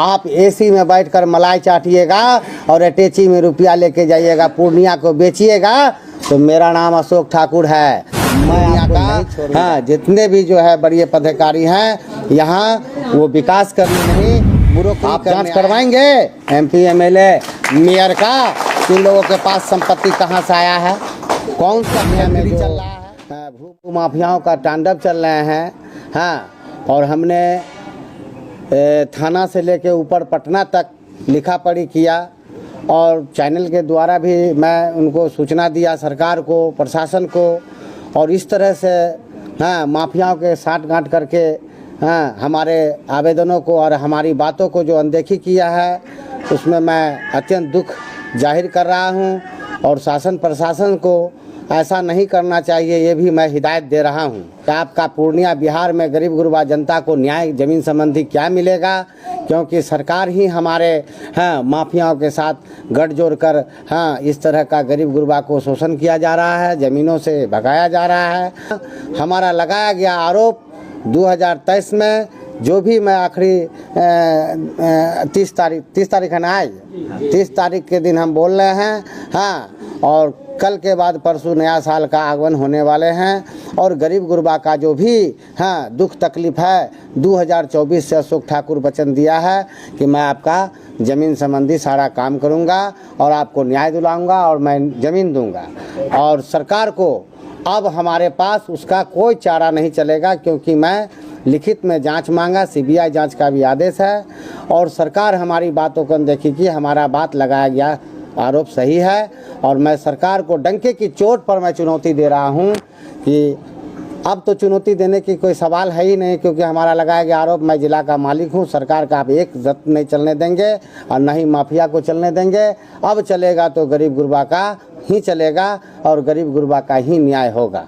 आप एसी में बैठकर मलाई चाटिएगा और अटैची में रुपया लेके जाइएगा, पूर्णिया को बेचिएगा, तो मेरा नाम अशोक ठाकुर है। मैं यहाँ का हाँ जितने भी जो है बड़े पदाधिकारी हैं यहाँ, वो विकास करने नहीं बुरो आप जांच करवाएंगे एमपी एमएलए मेयर का, इन लोगों के पास संपत्ति कहाँ से आया है, कौन सा फैमिली चल रहा है, भू माफियाओं का तांडव चल रहे हैं। हाँ, और हमने थाना से लेके ऊपर पटना तक लिखा पढ़ी किया और चैनल के द्वारा भी मैं उनको सूचना दिया, सरकार को, प्रशासन को, और इस तरह से हाँ माफियाओं के साथ गांठ करके हाँ हमारे आवेदनों को और हमारी बातों को जो अनदेखी किया है, उसमें मैं अत्यंत दुख जाहिर कर रहा हूं और शासन प्रशासन को ऐसा नहीं करना चाहिए, ये भी मैं हिदायत दे रहा हूं कि आपका पूर्णिया बिहार में गरीब गुरबा जनता को न्याय जमीन संबंधी क्या मिलेगा, क्योंकि सरकार ही हमारे हाँ माफियाओं के साथ गठजोड़ कर हाँ इस तरह का गरीब गुरबा को शोषण किया जा रहा है, ज़मीनों से भगाया जा रहा है। हमारा लगाया गया आरोप 2023 में जो भी मैं आखिरी 30 तारीख है ना, आज 30 तारीख के दिन हम बोल रहे हैं हाँ, और कल के बाद परसों नया साल का आगमन होने वाले हैं और गरीब गुरबा का जो भी हाँ दुख तकलीफ है 2024 से अशोक ठाकुर वचन दिया है कि मैं आपका ज़मीन संबंधी सारा काम करूंगा और आपको न्याय दिलाऊंगा और मैं ज़मीन दूंगा। और सरकार को अब हमारे पास उसका कोई चारा नहीं चलेगा, क्योंकि मैं लिखित में जांच मांगा, सीबीआई जांच का भी आदेश है और सरकार हमारी बातों को अनदेखी की, हमारा बात लगाया गया आरोप सही है और मैं सरकार को डंके की चोट पर मैं चुनौती दे रहा हूं कि अब तो चुनौती देने की कोई सवाल है ही नहीं, क्योंकि हमारा लगाया गया आरोप, मैं जिला का मालिक हूं, सरकार का आप एक जब्त नहीं चलने देंगे और न ही माफिया को चलने देंगे। अब चलेगा तो गरीब गुरबा का ही चलेगा और गरीब गुरबा का ही न्याय होगा।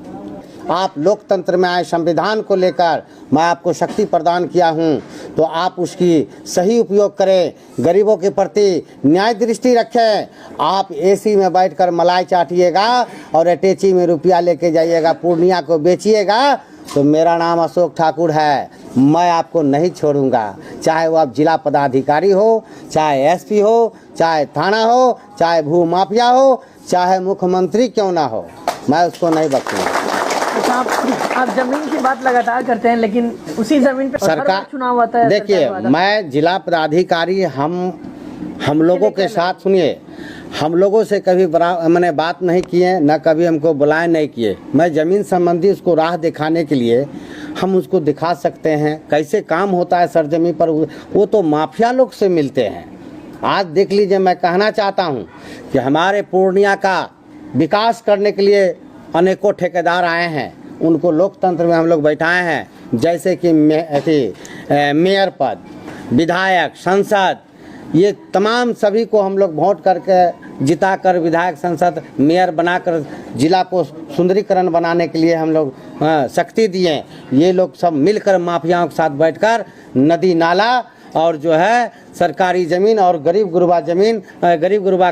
आप लोकतंत्र में आए, संविधान को लेकर मैं आपको शक्ति प्रदान किया हूं, तो आप उसकी सही उपयोग करें, गरीबों के प्रति न्याय दृष्टि रखें। आप एसी में बैठकर मलाई चाटिएगा और अटैची में रुपया लेके जाइएगा, पूर्णिया को बेचिएगा, तो मेरा नाम अशोक ठाकुर है। मैं आपको नहीं छोड़ूंगा, चाहे वो आप जिला पदाधिकारी हो, चाहे एसपी हो, चाहे थाना हो, चाहे भू माफिया हो, चाहे मुख्यमंत्री क्यों ना हो, मैं उसको नहीं बख्शूंगा। आप जमीन की बात लगातार करते हैं, लेकिन उसी जमीन पे सरकार चुनाव आता है। देखिए, मैं जिला पदाधिकारी हम लोगों के साथ सुनिए, हम लोगों से कभी मैंने बात नहीं किए, न कभी हमको बुलाए नहीं किए। मैं ज़मीन संबंधी उसको राह दिखाने के लिए हम उसको दिखा सकते हैं कैसे काम होता है सरजमी पर, वो तो माफिया लोग से मिलते हैं। आज देख लीजिए, मैं कहना चाहता हूँ कि हमारे पूर्णिया का विकास करने के लिए अनेकों ठेकेदार आए हैं, उनको लोकतंत्र में हम लोग बैठाए हैं, जैसे कि मेयर पद, विधायक, सांसद, ये तमाम सभी को हम लोग वोट करके जिताकर विधायक, सांसद, मेयर बनाकर जिला को सुंदरीकरण बनाने के लिए हम लोग शक्ति दिए। ये लोग सब मिलकर माफियाओं के साथ बैठकर नदी नाला और जो है सरकारी ज़मीन और गरीब गुरबा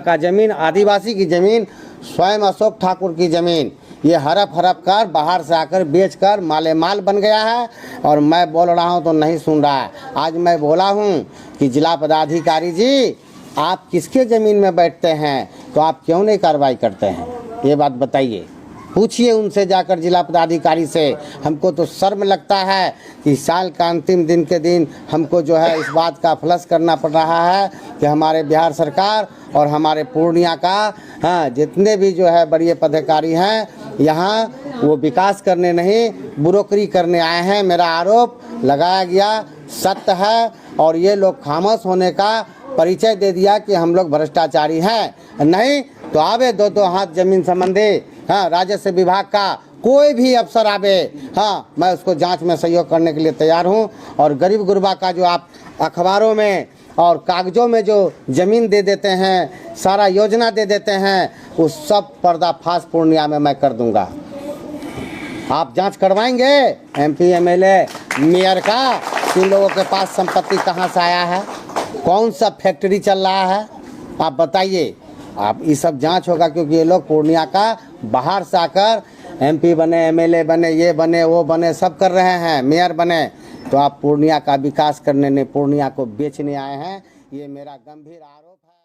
का ज़मीन, आदिवासी की ज़मीन, स्वयं अशोक ठाकुर की ज़मीन, ये हड़प कर बाहर से आकर बेचकर माले माल बन गया है। और मैं बोल रहा हूं तो नहीं सुन रहा है। आज मैं बोला हूं कि जिला पदाधिकारी जी, आप किसके ज़मीन में बैठते हैं, तो आप क्यों नहीं कार्रवाई करते हैं, ये बात बताइए। पूछिए उनसे जाकर, जिला पदाधिकारी से। हमको तो शर्म लगता है कि साल का अंतिम दिन के दिन हमको जो है इस बात का फ्लश करना पड़ रहा है कि हमारे बिहार सरकार और हमारे पूर्णिया का हाँ जितने भी जो है बड़े पदाधिकारी हैं यहाँ, वो विकास करने नहीं बुरोकरी करने आए हैं। मेरा आरोप लगाया गया सत्य है और ये लोग खामोश होने का परिचय दे दिया कि हम लोग भ्रष्टाचारी हैं। नहीं तो आवे दो हाथ जमीन संबंधी हाँ राजस्व विभाग का कोई भी अफसर आवे, हाँ मैं उसको जांच में सहयोग करने के लिए तैयार हूं। और गरीब गुरबा का जो आप अखबारों में और कागजों में जो ज़मीन दे देते हैं, सारा योजना दे देते हैं, उस सब पर्दाफाश पूर्णिया में मैं कर दूंगा। आप जांच करवाएंगे एमपी एमएलए मेयर का, इन लोगों के पास संपत्ति कहाँ से आया है, कौन सा फैक्ट्री चल रहा है, आप बताइए। आप ये सब जांच होगा, क्योंकि ये लोग पूर्णिया का बाहर से आकर एमपी बने, एमएलए बने, ये बने, वो बने, सब कर रहे हैं, मेयर बने। तो आप पूर्णिया का विकास करने ने पूर्णिया को बेचने आए हैं, ये मेरा गंभीर आरोप है।